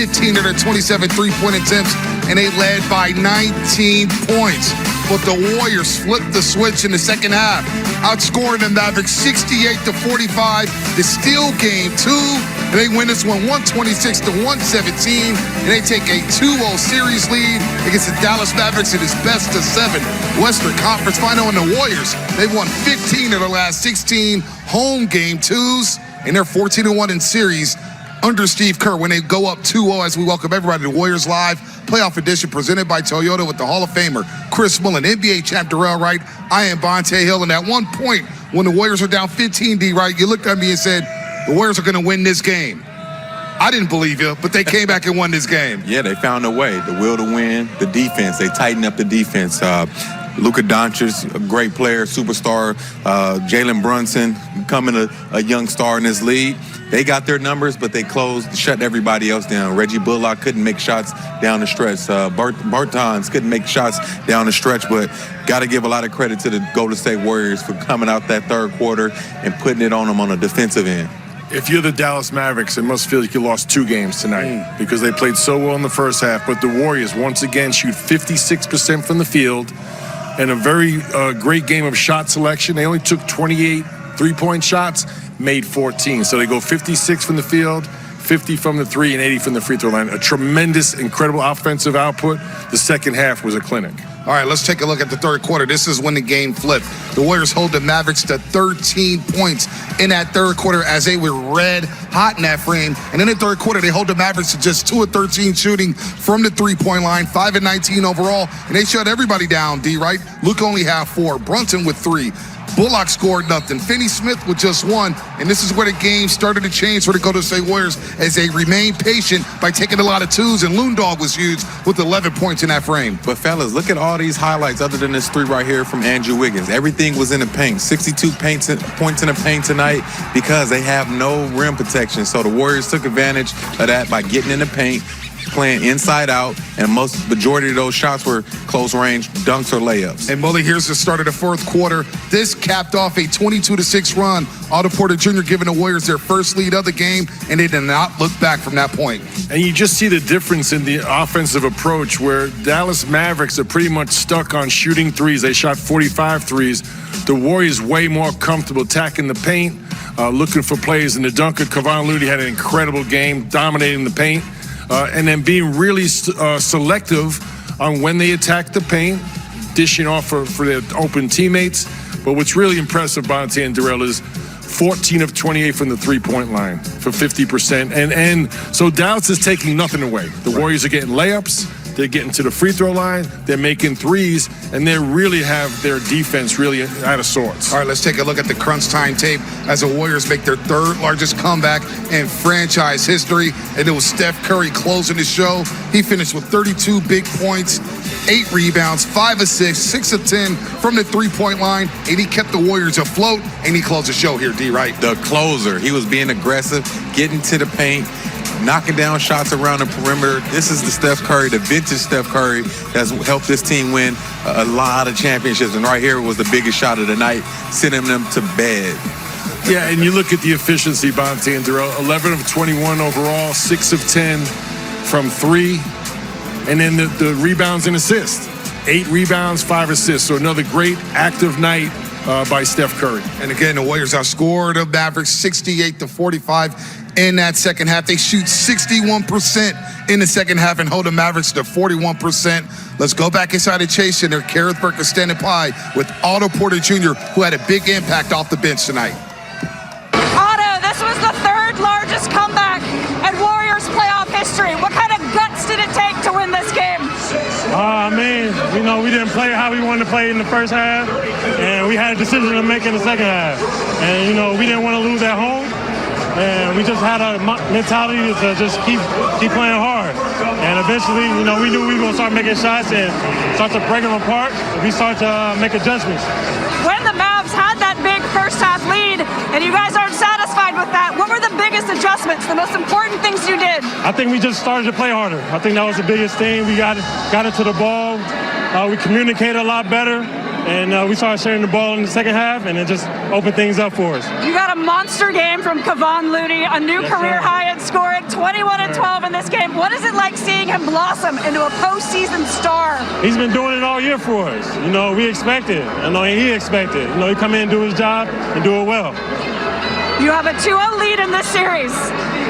15 of their 27 three-point attempts, and they led by 19 points. But the Warriors flipped the switch in the second half, outscoring the Mavericks 68-45 to steal game 2. And they win this one 126-117, and they take a 2-0 series lead against the Dallas Mavericks in his best-of-7 Western Conference Final. And the Warriors, they've won 15 of their last 16 home game 2s, and they're 14-1 in series under Steve Kerr when they go up 2-0. As we welcome everybody to the Warriors Live Playoff Edition presented by Toyota with the Hall of Famer Chris Mullin, NBA champ Darrell Wright. I am Bonte Hill, and at one point when the Warriors were down 15, D. Wright, you looked at me and said, the Warriors are going to win this game. I didn't believe you, but they came back and won this game. Yeah, they found a way, the will to win, the defense. They tightened up the defense. Luka Doncic, a great player, superstar. Jalen Brunson, becoming a young star in this league. They got their numbers, but they shut everybody else down. Reggie Bullock couldn't make shots down the stretch. Bertans couldn't make shots down the stretch, but got to give a lot of credit to the Golden State Warriors for coming out that third quarter and putting it on them on the defensive end. If you're the Dallas Mavericks, it must feel like you lost 2 games tonight because they played so well in the first half. But the Warriors, once again, shoot 56% from the field and a very great game of shot selection. They only took 28 three-point shots, made 14. So they go 56 from the field, 50 from the 3, and 80 from the free throw line. A tremendous, incredible offensive output. The second half was a clinic. All right, let's take a look at the third quarter. This is when the game flipped. The Warriors hold the Mavericks to 13 points in that third quarter as they were red hot in that frame. And in the third quarter, they hold the Mavericks to just 2 of 13 shooting from the three-point line, 5 of 19 overall. And they shut everybody down, D, right? Luke only had 4. Brunson with 3. Bullock scored nothing. Finney-Smith with just 1. And this is where the game started to change for the Golden State Warriors as they remained patient by taking a lot of 2s. And Lundog was huge with 11 points in that frame. But, fellas, look at all these highlights other than this 3 right here from Andrew Wiggins. Everything was in the paint. 62 points in the paint tonight because they have no rim protection. So the Warriors took advantage of that by getting in the paint, playing inside out, and majority of those shots were close range dunks or layups. And Mully, here's the start of the fourth quarter. This capped off a 22-6 run. Otto Porter Jr. giving the Warriors their first lead of the game, and they did not look back from that point. And you just see the difference in the offensive approach where Dallas Mavericks are pretty much stuck on shooting threes. They shot 45 threes. The Warriors way more comfortable attacking the paint, looking for plays in the dunker. Kevon Looney had an incredible game, dominating the paint. And then being really selective on when they attack the paint, dishing off for their open teammates. But what's really impressive, Bonte and Darrell, is 14 of 28 from the three-point line for 50%. And so Dallas is taking nothing away. The Warriors are getting layups. They're getting to the free throw line. They're making threes, and they really have their defense really out of sorts. All right, let's take a look at the crunch time tape as the Warriors make their third largest comeback in franchise history. And it was Steph Curry closing the show. He finished with 32 big points, 8 rebounds, 5 assists, 6 of 10 from the three-point line, and he kept the Warriors afloat, and he closed the show here, D. Wright. The closer. He was being aggressive, getting to the paint, knocking down shots around the perimeter. This is the Steph Curry, the vintage Steph Curry that's helped this team win a lot of championships. And right here was the biggest shot of the night, sending them to bed. Yeah, and you look at the efficiency, Bonte and Darrell. 11 of 21 overall, 6 of 10 from 3. And then the rebounds and assists. 8 rebounds, 5 assists. So another great active night by Steph Curry. And again, the Warriors outscored the Mavericks 68-45 in that second half. They shoot 61% in the second half and hold the Mavericks to 41%. Let's go back inside the Chase Center. Kareth Burke standing by with Otto Porter Jr., who had a big impact off the bench tonight. Otto, this was the 3rd largest comeback in Warriors playoff history. What kind of guts did it take to win this game? I mean, we didn't play how we wanted to play in the first half, and we had a decision to make in the second half. And, we didn't want to lose at home. And we just had a mentality to just keep playing hard. And eventually, we knew we were going to start making shots and start to break them apart. And we start to make adjustments. When the Mavs had that big first half lead and you guys aren't satisfied with that, what were the biggest adjustments, the most important things you did? I think we just started to play harder. I think that was the biggest thing. We got into the ball. We communicated a lot better. and we started sharing the ball in the second half, and it just opened things up for us. You got a monster game from Kevon Looney, a new career high in scoring, 21 and 12 in this game. What is it like seeing him blossom into a postseason star? He's been doing it all year for us. We expected. He expected. He come in and do his job and do it well. You have a 2-0 lead in this series.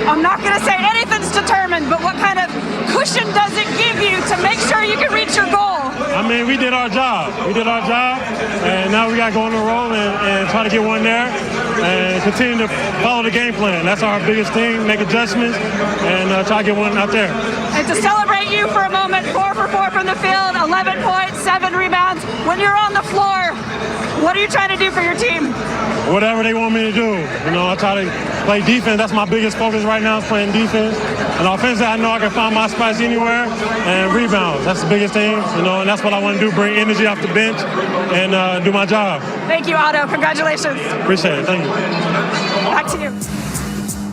I'm not going to say anything's determined, but what kind of cushion does it give you to make sure you can reach your goal? We did our job. And now we got to go on the road and try to get one there and continue to follow the game plan. That's our biggest thing, make adjustments, and try to get one out there. And to celebrate you for a moment, 4 for 4 from the field, 11 points, 7 rebounds. When you're on the floor, what are you trying to do for your team? Whatever they want me to do. I try to play defense. That's my biggest focus right now is playing defense. And offensively, I know I can find my spots anywhere. And rebounds, that's the biggest thing. And that's what I want to do, bring energy off the bench and do my job. Thank you, Otto. Congratulations. Appreciate it. Thank you. Back to you.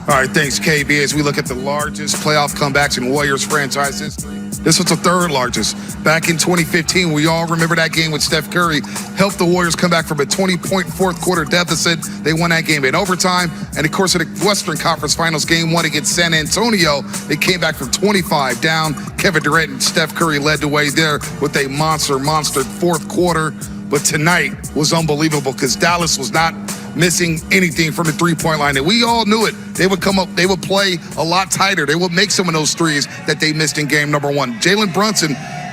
All right, thanks, KB. As we look at the largest playoff comebacks in Warriors franchise history, this was the third largest. Back in 2015, we all remember that game with Steph Curry helped the Warriors come back from a 20-point fourth quarter deficit. They won that game in overtime. And of course, in the Western Conference Finals, game 1 against San Antonio, they came back from 25 down. Kevin Durant and Steph Curry led the way there with a monster fourth quarter. But tonight was unbelievable because Dallas was not missing anything from the three-point line. And we all knew it. They would come up, they would play a lot tighter. They would make some of those threes that they missed in game number 1. Jalen Brunson,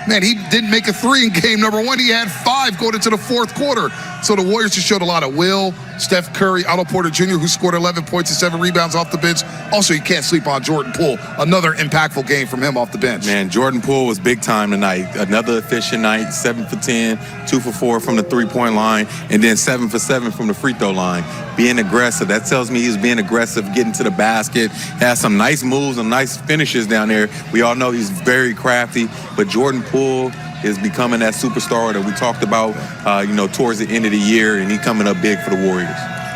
man, he didn't make a 3 in game number 1. He had 5 going into the fourth quarter. So the Warriors just showed a lot of will. Steph Curry, Otto Porter Jr., who scored 11 points and 7 rebounds off the bench. Also, you can't sleep on Jordan Poole. Another impactful game from him off the bench. Man, Jordan Poole was big time tonight. Another efficient night, 7 for 10, 2 for 4 from the three-point line, and then 7 for 7 from the free throw line. Being aggressive, that tells me he's being aggressive, getting to the basket. Has some nice moves and nice finishes down there. We all know he's very crafty, but Jordan Poole is becoming that superstar that we talked about, towards the end of the year, and he's coming up big for the Warriors.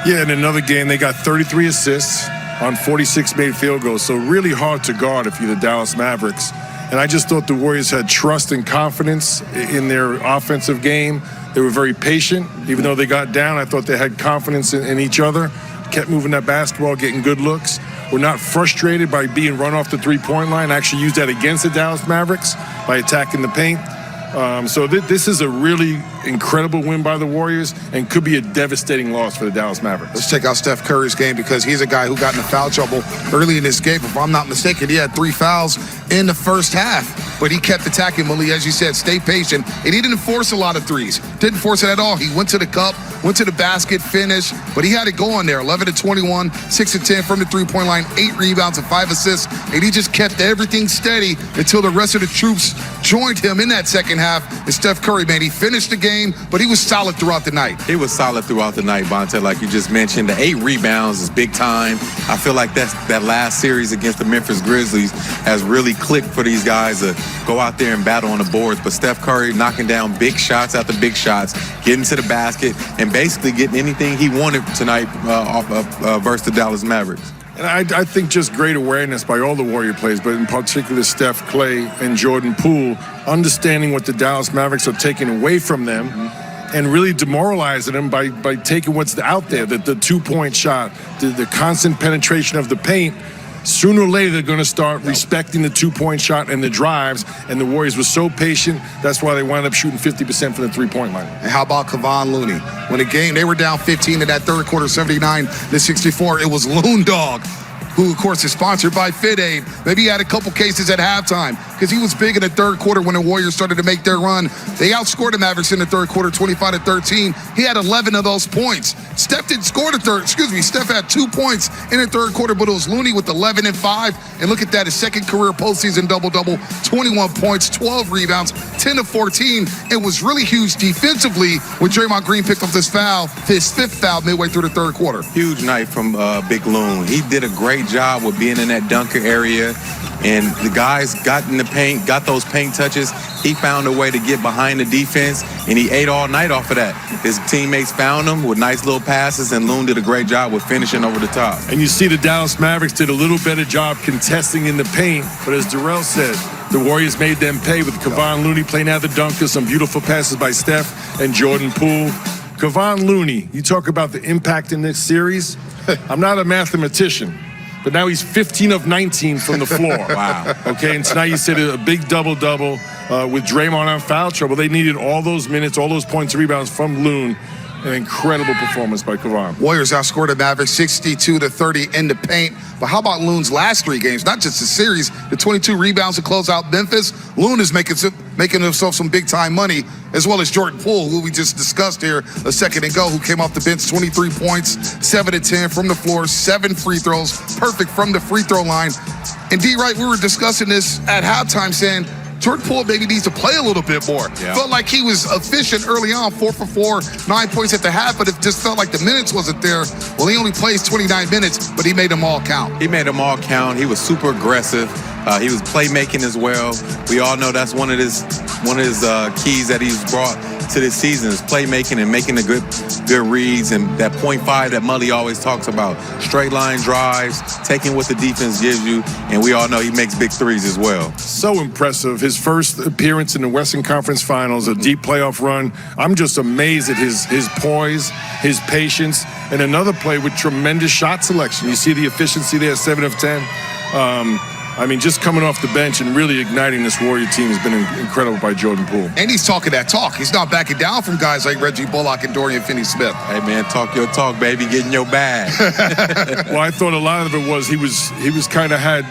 Yeah, in another game, they got 33 assists on 46 made field goals, so really hard to guard if you're the Dallas Mavericks. And I just thought the Warriors had trust and confidence in their offensive game. They were very patient. Even though they got down, I thought they had confidence in each other, kept moving that basketball, getting good looks. We're not frustrated by being run off the three-point line. I actually used that against the Dallas Mavericks by attacking the paint. So this is a really incredible win by the Warriors and could be a devastating loss for the Dallas Mavericks. Let's check out Steph Curry's game because he's a guy who got into foul trouble early in this game. If I'm not mistaken, he had 3 fouls in the first half, but he kept attacking. Malik, as you said, stay patient, and he didn't force a lot of threes. Didn't force it at all. He went to the cup, went to the basket, finished, but he had it going there. 11 to 21, 6 to 10 from the three-point line, 8 rebounds and 5 assists, and he just kept everything steady until the rest of the troops joined him in that second half. And Steph Curry, man, he finished the game, but he was solid throughout the night. He was solid throughout the night, Bonte, like you just mentioned. The 8 rebounds is big time. I feel like that last series against the Memphis Grizzlies has really clicked for these guys to go out there and battle on the boards. But Steph Curry knocking down big shots after big shots, getting to the basket, and basically getting anything he wanted tonight versus the Dallas Mavericks. And I think just great awareness by all the Warrior players, but in particular Steph, Clay, and Jordan Poole, understanding what the Dallas Mavericks are taking away from them and really demoralizing them by taking what's out there, the 2-point shot, the constant penetration of the paint. Sooner or later, they're going to start respecting the 2-point shot and the drives, and the Warriors were so patient, that's why they wound up shooting 50% from the 3-point line. And how about Kevon Looney? When the game, they were down 15 in that third quarter, 79-64, it was Loon Dog, who, of course, is sponsored by Fit Aid. Maybe he had a couple cases at halftime because he was big in the third quarter when the Warriors started to make their run. They outscored the Mavericks in the third quarter, 25-13. He had 11 of those points. Steph didn't score Steph had 2 points in the third quarter, but it was Looney with 11 and 5. And look at that, his second career postseason double-double, 21 points, 12 rebounds, 10 to 14. It was really huge defensively when Draymond Green picked up this foul, his 5th foul midway through the third quarter. Huge night from Big Loon. He did a great job with being in that dunker area, and the guys got in the paint, got those paint touches. He found a way to get behind the defense, and he ate all night off of that. His teammates found him with nice little passes, and Loon did a great job with finishing over the top. And you see the Dallas Mavericks did a little better job contesting in the paint, but as Darrell said, The Warriors made them pay with Kevon Looney playing out the dunker, some beautiful passes by Steph and Jordan Poole. Kevon Looney, you talk about the impact in this series. I'm not a mathematician, but now he's 15 of 19 from the floor. Wow. Okay, and tonight you said a big double-double with Draymond on foul trouble. They needed all those minutes, all those points and rebounds from Loon. An incredible performance by Kevon. Warriors outscored the Mavericks 62-30 in the paint. But how about Loon's last 3 games? Not just the series, the 22 rebounds to close out Memphis. Loon is making himself some big-time money, as well as Jordan Poole, who we just discussed here a second ago, who came off the bench, 23 points, 7 of 10 from the floor, 7 free throws, perfect from the free throw line. And D-Wright, we were discussing this at halftime, saying Jordan Poole maybe needs to play a little bit more. Yeah. Felt like he was efficient early on, 4 for 4, 9 points at the half, but it just felt like the minutes wasn't there. Well, he only plays 29 minutes, but he made them all count. He made them all count. He was super aggressive. He was playmaking as well. We all know that's one of his keys that he's brought to this season is playmaking and making the good reads, and that 0.5 that Mully always talks about. Straight line drives, taking what the defense gives you, and we all know he makes big threes as well. So impressive. His first appearance in the Western Conference Finals, a deep playoff run. I'm just amazed at his poise, his patience, and another play with tremendous shot selection. You see the efficiency there, 7 of 10. I mean, just coming off the bench and really igniting this Warrior team has been incredible by Jordan Poole. And he's talking that talk. He's not backing down from guys like Reggie Bullock and Dorian Finney-Smith. Hey, man, talk your talk, baby. Get in your bag. Well, I thought a lot of it was he was kind of had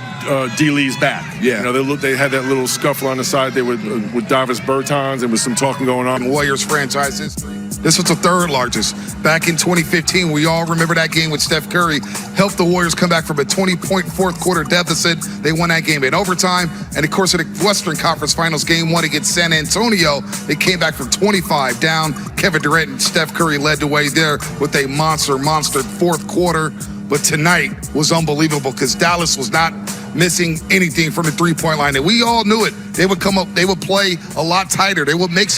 D-Lee's back. Yeah. You know, they had that little scuffle on the side there with Davis Bertans. There was some talking going on. Warriors franchise history. This was the 3rd largest. Back in 2015, we all remember that game with Steph Curry helped the Warriors come back from a 20-point fourth-quarter deficit. They won that game in overtime. And, of course, in the Western Conference Finals, Game 1 against San Antonio, they came back from 25 down. Kevin Durant and Steph Curry led the way there with a monster fourth quarter. But tonight was unbelievable because Dallas was not missing anything from the three-point line. And we all knew it. They would come up, they would play a lot tighter. They would make some